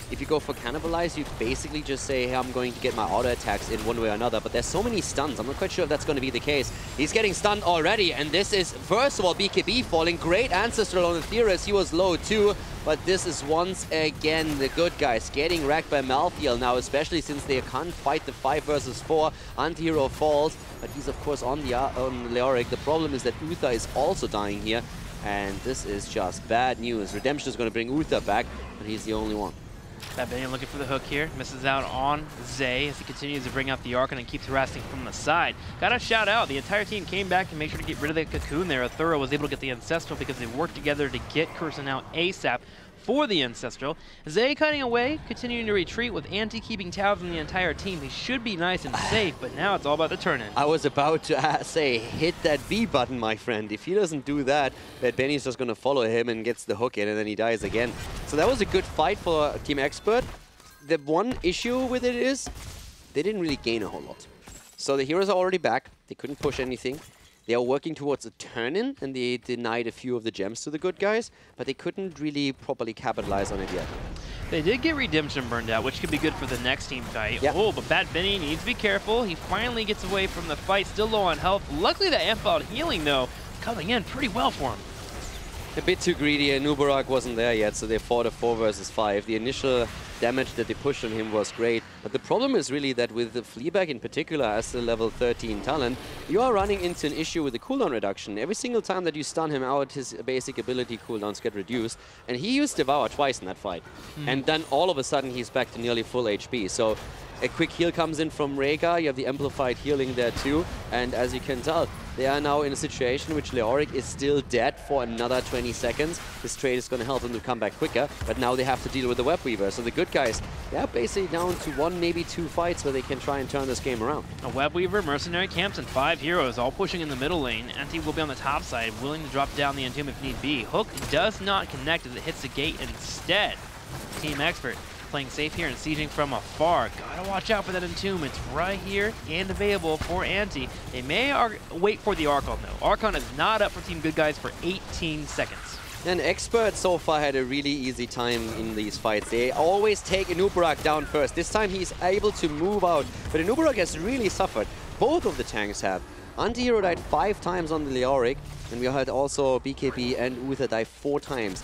S2: If you go for Cannibalize, you basically just say, hey, I'm going to get my auto attacks in one way or another, but there's so many stuns, I'm not quite sure if that's going to be the case. He's getting stunned already, and this is, first of all, BKB falling. Great Ancestral on the Theorist, he was low too, but this is once again the good guys getting wrecked by Malthael now, especially since they can't fight the 5 versus 4. Anti-hero falls, but he's of course on Leoric. The problem is that Uther is also dying here, and this is just bad news. Redemption is going to bring Uther back, but he's the only one.
S1: Bad Benny looking for the hook here. Misses out on Zay as he continues to bring out the Archon and keeps harassing from the side. Gotta shout out, the entire team came back to make sure to get rid of the Cocoon there. Thorough was able to get the Ancestral because they worked together to get Curson out ASAP for the Ancestral. Zay cutting away, continuing to retreat with Anti keeping tabs on the entire team. He should be nice and safe, but now it's all about the turn-in.
S2: I was about to say, hit that B button, my friend. If he doesn't do that, Bad Benny's just going to follow him and gets the hook in, and then he dies again. So that was a good fight for Team Expert. The one issue with it is, they didn't really gain a whole lot. So the heroes are already back. They couldn't push anything. They are working towards a turn-in, and they denied a few of the gems to the good guys, but they couldn't really properly capitalize on it yet.
S1: They did get Redemption burned out, which could be good for the next team fight. Yep. Oh, but Bad Benny needs to be careful. He finally gets away from the fight, still low on health. Luckily, that amp-out healing, though, coming in pretty well for him.
S2: A bit too greedy, and Nubarak wasn't there yet, so they fought a 4 versus 5. The initial damage that they pushed on him was great, but the problem is really that with the Fleabag in particular as the level 13 talent, you are running into an issue with the cooldown reduction. Every single time that you stun him out, his basic ability cooldowns get reduced, and he used Devour twice in that fight. And then all of a sudden he's back to nearly full HP. So a quick heal comes in from Rhaegar, you have the amplified healing there too, and as you can tell, they are now in a situation which Leoric is still dead for another 20 seconds. This trade is going to help them to come back quicker, but now they have to deal with the Web Weaver. So the good guys, they're basically down to 1, maybe 2 fights where they can try and turn this game around.
S1: A Web Weaver, Mercenary Camps, and 5 heroes all pushing in the middle lane. Anti will be on the top side, willing to drop down the Entomb if need be. Hook does not connect as it hits the gate instead. Team Expert playing safe here and sieging from afar. Gotta watch out for that Entomb. It's right here and available for Anti. They may wait for the Archon though. Archon is not up for Team Good Guys for 18 seconds.
S2: And Expert so far had a really easy time in these fights. They always take Anubarak down first. This time he's able to move out, but Anubarak has really suffered. Both of the tanks have. Anti-hero died 5 times on the Leoric, and we had also BKB and Uther die 4 times.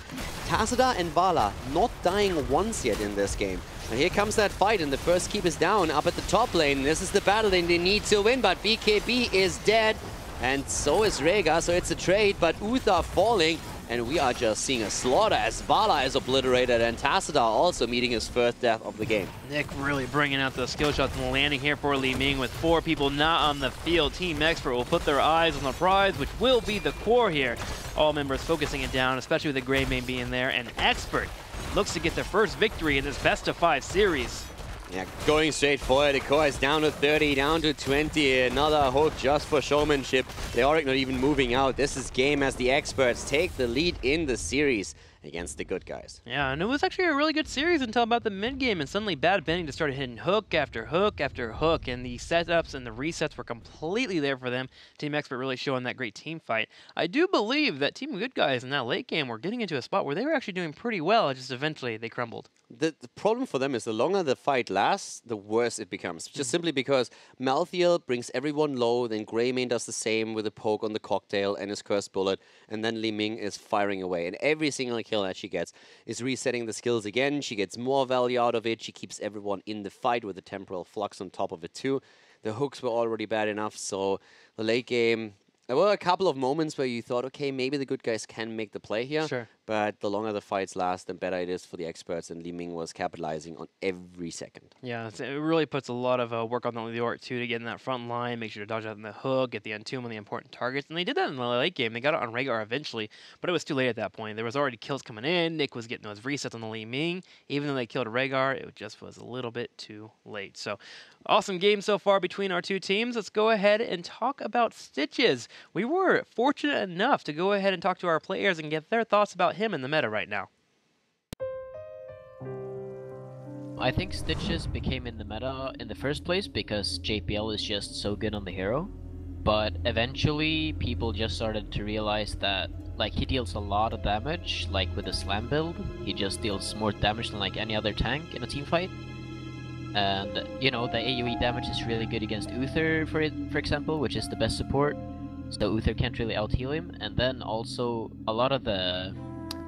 S2: Tassadar and Vala not dying once yet in this game. And here comes that fight, and the first keep is down up at the top lane. This is the battle lane they need to win, but BKB is dead, and so is Rhaegar, so it's a trade, but Uther falling. And we are just seeing a slaughter as Vala is obliterated and Tassadar also meeting his first death of the game.
S1: Nick really bringing out the skill shots and landing here for Li Ming with 4 people not on the field. Team Expert will put their eyes on the prize, which will be the core here. All members focusing it down, especially with the Grey Mane being there. And Expert looks to get their first victory in this best-of-5 series.
S2: Yeah, going straight for it. The core is down to 30, down to 20. Another hook just for showmanship. Leoric not even moving out. This is game as the Experts take the lead in the series against the good guys.
S1: Yeah, and it was actually a really good series until about the mid-game, and suddenly Bad Benny just started hitting hook after hook after hook, and the setups and the resets were completely there for them. Team Expert really showing that great team fight. I do believe that Team Good Guys in that late game were getting into a spot where they were actually doing pretty well, just eventually they crumbled.
S2: The problem for them is the longer the fight lasts, the worse it becomes. Just simply because Malthael brings everyone low, then Grey Mane does the same with a poke on the cocktail and his cursed bullet, and then Li Ming is firing away. And every single kill that she gets is resetting the skills again. She gets more value out of it. She keeps everyone in the fight with the temporal flux on top of it too. The hooks were already bad enough, so the late game, there were a couple of moments where you thought, okay, maybe the good guys can make the play here.
S1: Sure.
S2: But the longer the fights last, the better it is for the experts, and Li Ming was capitalizing on every second.
S1: Yeah, it really puts a lot of work on the Liort too to get in that front line, make sure to dodge out in the hook, get the entomb on the important targets. And they did that in the late game. They got it on Rhaegar eventually, but it was too late at that point. There was already kills coming in. Nick was getting those resets on the Li Ming. Even though they killed Rhaegar, it just was a little bit too late. So awesome game so far between our two teams. Let's go ahead and talk about Stitches. We were fortunate enough to go ahead and talk to our players and get their thoughts about him in the meta right now.
S6: I think Stitches became in the meta in the first place because JPL is just so good on the hero. But eventually people just started to realize that like he deals a lot of damage, like with the slam build. He just deals more damage than like any other tank in a team fight. And you know, the AoE damage is really good against Uther for example, which is the best support. So Uther can't really out-heal him. And then also a lot of the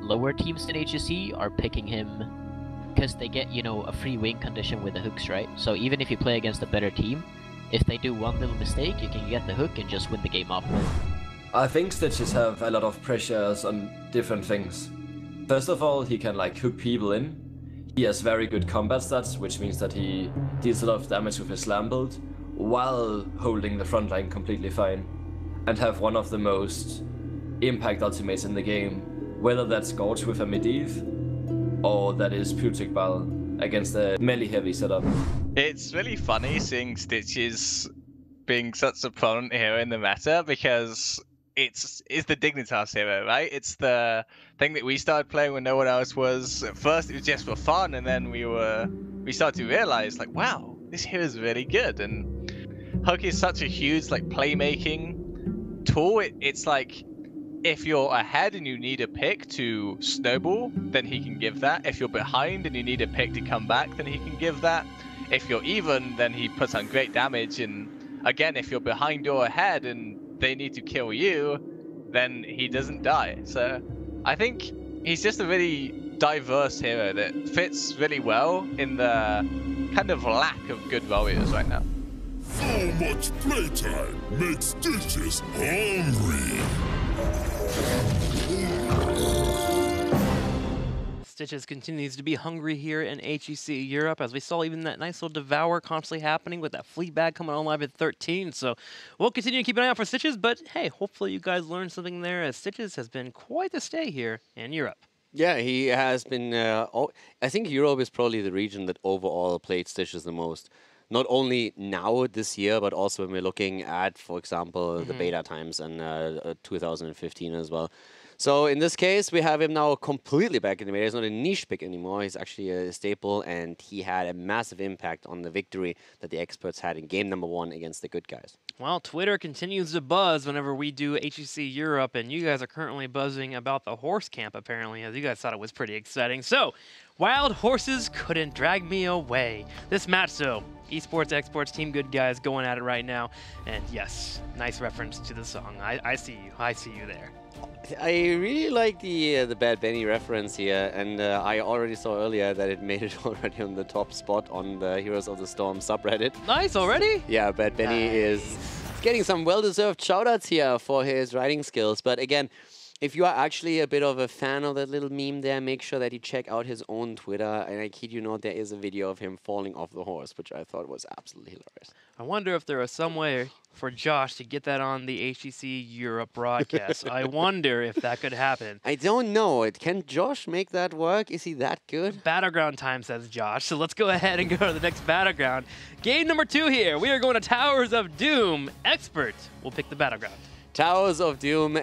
S6: lower teams in HGC are picking him because they get, you know, a free win condition with the hooks, right? So even if you play against a better team, if they do one little mistake, you can get the hook and just win the game off.
S7: I think Stitches have a lot of pressures on different things. First of all, he can like hook people in. He has very good combat stats, which means that he deals a lot of damage with his slam build while holding the front line completely fine, and have one of the most impact ultimates in the game, whether that's Gorge with a Medivh or that is Putikbal against a melee heavy setup.
S8: It's really funny seeing Stitches being such a prominent hero in the meta because it's the Dignitas hero, right? It's the thing that we started playing when no one else was. At first it was just for fun, and then we started to realize like, wow, this hero is really good. And Hook is such a huge like playmaking tool. It's like if you're ahead and you need a pick to snowball, then he can give that. If you're behind and you need a pick to come back, then he can give that. If you're even, then he puts on great damage. And again, if you're behind or ahead and they need to kill you, then he doesn't die. So I think he's just a really diverse hero that fits really well in the kind of lack of good warriors right now.
S9: So much playtime makes Stitches hungry.
S1: Stitches continues to be hungry here in HGC Europe, as we saw even that nice little devour constantly happening with that fleet bag coming on live at 13. So we'll continue to keep an eye out for Stitches, but hey, hopefully you guys learned something there, as Stitches has been quite the stay here in Europe.
S2: Yeah, he has been. I think Europe is probably the region that overall played Stitches the most. Not only now this year, but also when we're looking at, for example, the beta times in 2015 as well. So in this case, we have him now completely back in the meta. He's not a niche pick anymore. He's actually a staple, and he had a massive impact on the victory that the experts had in game number 1 against the good guys.
S1: Well, Twitter continues to buzz whenever we do HGC Europe, and you guys are currently buzzing about the horse camp, apparently, as you guys thought it was pretty exciting. So, wild horses couldn't drag me away. This match, though, Esports, Exports, Team Good Guys going at it right now. And yes, nice reference to the song. I see you. I see you there.
S2: I really like the Bad Benny reference here, and I already saw earlier that it made it already on the top spot on the Heroes of the Storm subreddit.
S1: Nice already?
S2: Yeah, Bad Benny is getting some well-deserved shoutouts here for his writing skills. But again, if you are actually a bit of a fan of that little meme there, make sure that you check out his own Twitter. And I kid you not, there is a video of him falling off the horse, which I thought was absolutely hilarious.
S1: I wonder if there is some way for Josh to get that on the HGC Europe broadcast. I wonder if that could happen.
S2: I don't know. Can Josh make that work? Is he that good?
S1: Battleground time, says Josh. So let's go ahead and go to the next Battleground. Game number 2 here. We are going to Towers of Doom. Expert will pick the Battleground.
S2: Towers of Doom.